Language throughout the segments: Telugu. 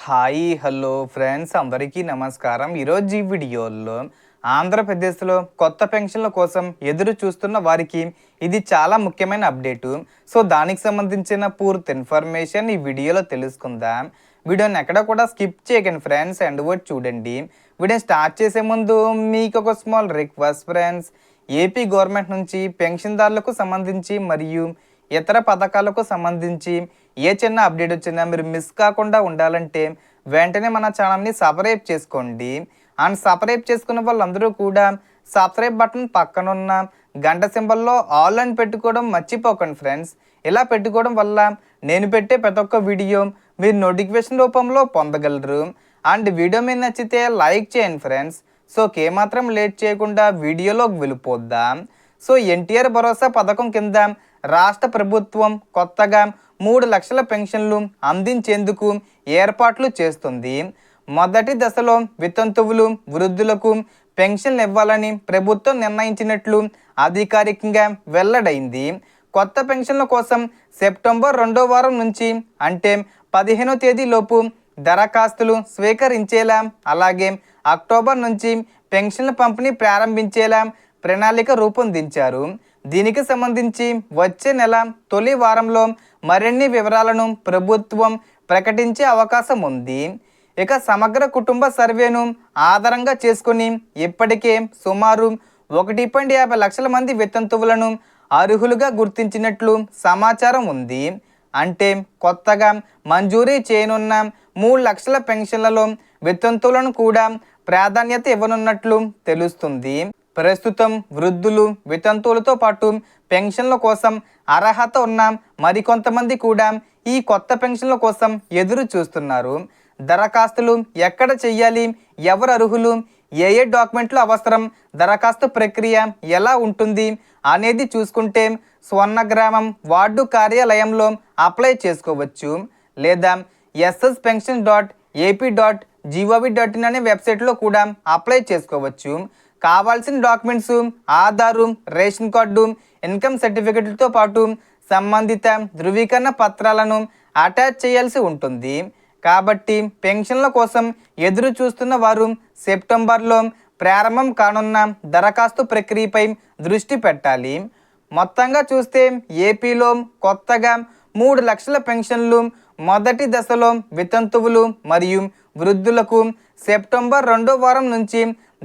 హాయ్ హలో ఫ్రెండ్స్ అందరికీ నమస్కారం. ఈరోజు ఈ వీడియోలో ఆంధ్రప్రదేశ్లో కొత్త పెన్షన్ల కోసం ఎదురు చూస్తున్న వారికి ఇది చాలా ముఖ్యమైన అప్డేటు. సో దానికి సంబంధించిన పూర్తి ఇన్ఫర్మేషన్ ఈ వీడియోలో తెలుసుకుందాం. వీడియోని ఎక్కడ కూడా స్కిప్ చేయకండి ఫ్రెండ్స్, అండ్ వర్డ్ చూడండి. వీడియోని స్టార్ట్ చేసే ముందు మీకు ఒక small request friends. AP government నుంచి పెన్షన్దారులకు సంబంధించి మరియు ఇతర పథకాలకు సంబంధించి ఏ చిన్న అప్డేట్ వచ్చినా మీరు మిస్ కాకుండా ఉండాలంటే వెంటనే మన ఛానల్ని సబ్స్క్రైబ్ చేసుకోండి. అండ్ సబ్స్క్రైబ్ చేసుకున్న వాళ్ళందరూ కూడా సబ్స్క్రైబ్ బటన్ పక్కనున్న గంట సింబల్లో ఆల్ అని పెట్టుకోవడం మర్చిపోకండి ఫ్రెండ్స్. ఇలా పెట్టుకోవడం వల్ల నేను పెట్టే ప్రతి ఒక్క వీడియో మీరు నోటిఫికేషన్ రూపంలో పొందగలరు. అండ్ వీడియో మీద నచ్చితే లైక్ చేయండి ఫ్రెండ్స్. సో ఏమాత్రం లేట్ చేయకుండా వీడియోలోకి వెళ్ళిపోద్దాం. సో ఎన్టీఆర్ భరోసా పథకం కింద రాష్ట్ర ప్రభుత్వం కొత్తగా 3 లక్షల పెన్షన్లు అందించేందుకు ఏర్పాట్లు చేస్తుంది. మొదటి దశలో వితంతువులు వృద్ధులకు పెన్షన్లు ఇవ్వాలని ప్రభుత్వం నిర్ణయించినట్లు అధికారికంగా వెల్లడైంది. కొత్త పెన్షన్ల కోసం సెప్టెంబర్ 2వ వారం నుంచి అంటే 15వ తేదీలోపు దరఖాస్తులు స్వీకరించేలా, అలాగే అక్టోబర్ నుంచి పెన్షన్ల పంపిణీ ప్రారంభించేలా ప్రణాళిక రూపొందించారు. దీనికి సంబంధించి వచ్చే నెల తొలి వారంలో మరిన్ని వివరాలను ప్రభుత్వం ప్రకటించే అవకాశం ఉంది. ఇక సమగ్ర కుటుంబ సర్వేను ఆధారంగా చేసుకుని ఇప్పటికే సుమారు 1.50 లక్షల మంది వితంతువులను అర్హులుగా గుర్తించినట్లు సమాచారం ఉంది. అంటే కొత్తగా మంజూరీ చేయనున్న 3 లక్షల పెన్షన్లలో వితంతువులను కూడా ప్రాధాన్యత ఇవ్వనున్నట్లు తెలుస్తుంది. ప్రస్తుతం వృద్ధులు వితంతువులతో పాటు పెన్షన్ల కోసం అర్హత ఉన్న మరికొంతమంది కూడా ఈ కొత్త పెన్షన్ల కోసం ఎదురు చూస్తున్నారు. దరఖాస్తులు ఎక్కడ చెయ్యాలి, ఎవరు అర్హులు, ఏ డాక్యుమెంట్లు అవసరం, దరఖాస్తు ప్రక్రియ ఎలా ఉంటుంది అనేది చూసుకుంటే స్వర్ణగ్రామం వార్డు కార్యాలయంలో అప్లై చేసుకోవచ్చు, లేదా sspension.ap.gov.in అనే వెబ్సైట్లో కూడా అప్లై చేసుకోవచ్చు. కావాల్సిన documents Aadhaar, ration card, income సర్టిఫికెట్లతో పాటు సంబంధిత ధృవీకరణ పత్రాలను అటాచ్ చేయాల్సి ఉంటుంది. కాబట్టి పెన్షన్ల కోసం ఎదురు చూస్తున్న వారు సెప్టెంబర్లో ప్రారంభం కానున్న దరఖాస్తు ప్రక్రియపై దృష్టి పెట్టాలి. మొత్తంగా చూస్తే ఏపీలో కొత్తగా 3 లక్షల పెన్షన్లు మొదటి దశలో వితంతువులు మరియు వృద్ధులకు సెప్టెంబర్ 2వ వారం నుంచి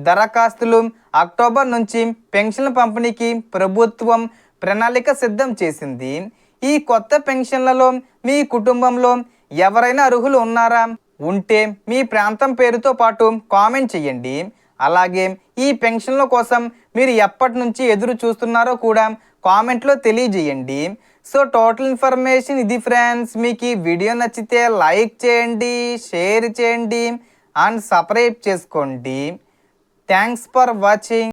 దరఖాస్తులు, అక్టోబర్ నుంచి పెన్షన్ల పంపిణీకి ప్రభుత్వం ప్రణాళిక సిద్ధం చేసింది. ఈ కొత్త పెన్షన్లలో మీ కుటుంబంలో ఎవరైనా అర్హులు ఉన్నారా? ఉంటే మీ ప్రాంతం పేరుతో పాటు కామెంట్ చేయండి. అలాగే ఈ పెన్షన్ల కోసం మీరు ఎప్పటి నుంచి ఎదురు చూస్తున్నారో కూడా కామెంట్లో తెలియజేయండి. సో టోటల్ ఇన్ఫర్మేషన్ ఇది ఫ్రెండ్స్. మీకు ఈ వీడియో నచ్చితే లైక్ చేయండి, షేర్ చేయండి అండ్ సబ్స్క్రైబ్ చేసుకోండి. Thanks for watching.